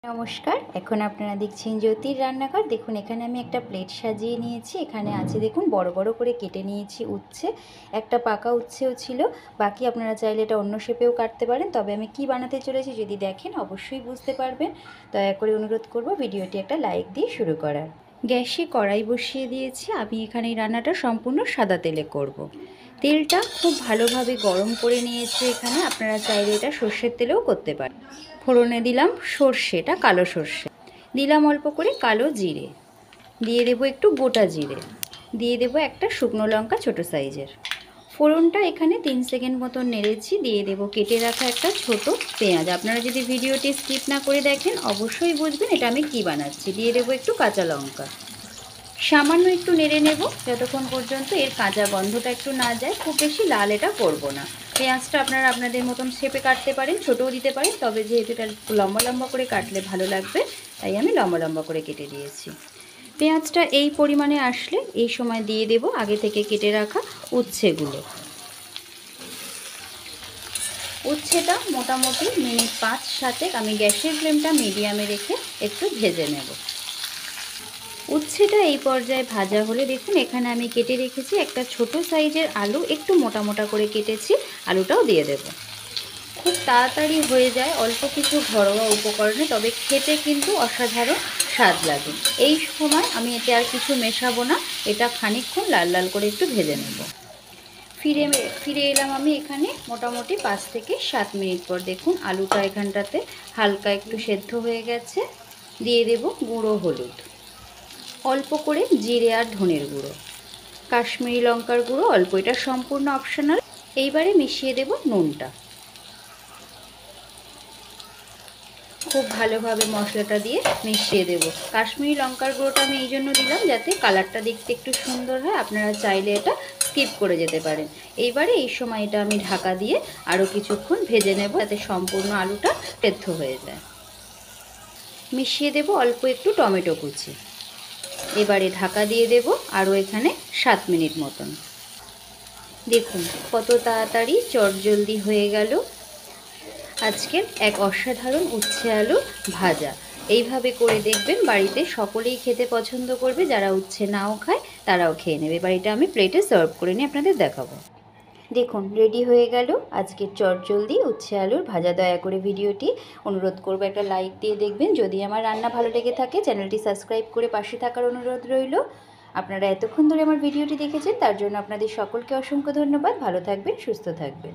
নমস্কার। এখন আপনারা দেখছেন জ্যোতির রান্নাঘর। দেখুন এখানে আমি একটা প্লেট সাজিয়ে নিয়েছি। এখানে আছে দেখুন বড় বড় করে কেটে নিয়েছি উচ্ছে। একটা পাকা উচ্ছেও ছিল, বাকি আপনারা চাইলে এটা অন্য শেপেও কাটতে পারেন। তবে আমি কি বানাতে চলেছি যদি দেখেন অবশ্যই বুঝতে পারবেন। দয়া করে অনুরোধ করব ভিডিওটি একটা লাইক দিয়ে শুরু করার। গ্যাসে কড়াই বসিয়ে দিয়েছি। আমি এখানে এই রান্নাটা সম্পূর্ণ সাদা তেলে করব। তেলটা খুব ভালোভাবে গরম করে নিয়েছি। এখানে আপনারা চাইলে এটা সর্ষের তেলেও করতে পারেন। ফোড়নে দিলাম সর্ষেটা, কালো সর্ষে দিলাম, অল্প করে কালো জিরে দিয়ে দেবো, একটু গোটা জিরে দিয়ে দেবো, একটা শুকনো লঙ্কা ছোট সাইজের। ফোড়নটা এখানে 3 সেকেন্ড মতন নেড়েছি। দিয়ে দেবো কেটে রাখা একটা ছোট পেঁয়াজ। আপনারা যদি ভিডিওটি স্কিপ না করে দেখেন অবশ্যই বুঝবেন এটা আমি কি বানাচ্ছি। দিয়ে দেবো একটু কাঁচা লঙ্কা, সামান্য একটু নেড়ে নেব যতক্ষণ পর্যন্ত এর কাঁচা গন্ধটা একটু না যায়। খুব বেশি লাল এটা করব না। পেঁয়াজটা আপনারা আপনাদের মতন শেপে কাটতে পারেন, ছোটও দিতে পারেন, তবে যেহেতু এটা লম্বা লম্বা করে কাটলে ভালো লাগবে তাই আমি লম্বা লম্বা করে কেটে দিয়েছি। পেঁয়াজটা এই পরিমাণে আসলে এই সময় দিয়ে দেব আগে থেকে কেটে রাখা উচ্ছেগুলো। উচ্ছেটা মোটামুটি মিনিট 5-7 আমি গ্যাসের ফ্লেমটা মিডিয়ামে রেখে একটু ভেজে নেব। উচ্ছেটা এই পর্যায়ে ভাজা হলে দেখুন এখানে আমি কেটে রেখেছি একটা ছোট সাইজের আলু, একটু মোটা মোটা করে কেটেছি, আলুটাও দিয়ে দেব। খুব তাড়াতাড়ি হয়ে যায় অল্প কিছু ঘরোয়া উপকরণে, তবে খেতে কিন্তু অসাধারণ স্বাদ লাগে। এই সময় আমি এতে আর কিছু মেশাবো না, এটা খানিকক্ষণ লাল লাল করে একটু ভেজে নেব। ফিরে এলাম আমি এখানে মোটামুটি 5 থেকে 7 মিনিট পর। দেখুন আলুটা এখানটাতে হালকা একটু সেদ্ধ হয়ে গেছে। দিয়ে দেব গুঁড়ো হলুদ, অল্প করে জিরে আর ধনের গুঁড়ো, কাশ্মীরি লঙ্কার গুঁড়ো অল্প, এটা সম্পূর্ণ অপশনাল। এইবারে মিশিয়ে দেব নুনটা। খুব ভালোভাবে মশলাটা দিয়ে মিশিয়ে দেব। কাশ্মীরি লঙ্কার গুঁড়োটা আমি এই জন্য দিলাম যাতে কালারটা দেখতে একটু সুন্দর হয়। আপনারা চাইলে এটা স্কিপ করে যেতে পারেন। এইবারে এই সময় এটা আমি ঢাকা দিয়ে আরও কিছুক্ষণ ভেজে নেব যাতে সম্পূর্ণ আলুটা সেদ্ধ হয়ে যায়। মিশিয়ে দেব অল্প একটু টমেটো কুচি। এবারে ঢাকা দিয়ে দেব আরও এখানে 7 মিনিট মতন। দেখুন কত তাড়াতাড়ি চটজলদি হয়ে গেল আজকের এক অসাধারণ উচ্ছে আলু ভাজা। এইভাবে করে দেখবেন বাড়িতে সকলেই খেতে পছন্দ করবে। যারা উচ্ছে নাও খায় তারাও খেয়ে নেবে। এবার এটা আমি প্লেটে সার্ভ করে নিয়ে আপনাদের দেখাবো। দেখুন রেডি হয়ে গেল আজকের চটজলদি উচ্ছে আলুর ভাজা। দয়া করে ভিডিওটি অনুরোধ করবো একটা লাইক দিয়ে দেখবেন। যদি আমার রান্না ভালো লেগে থাকে চ্যানেলটি সাবস্ক্রাইব করে পাশে থাকার অনুরোধ রইল। আপনারা এতক্ষণ ধরে আমার ভিডিওটি দেখেছেন তার জন্য আপনাদের সকলকে অসংখ্য ধন্যবাদ। ভালো থাকবেন, সুস্থ থাকবেন।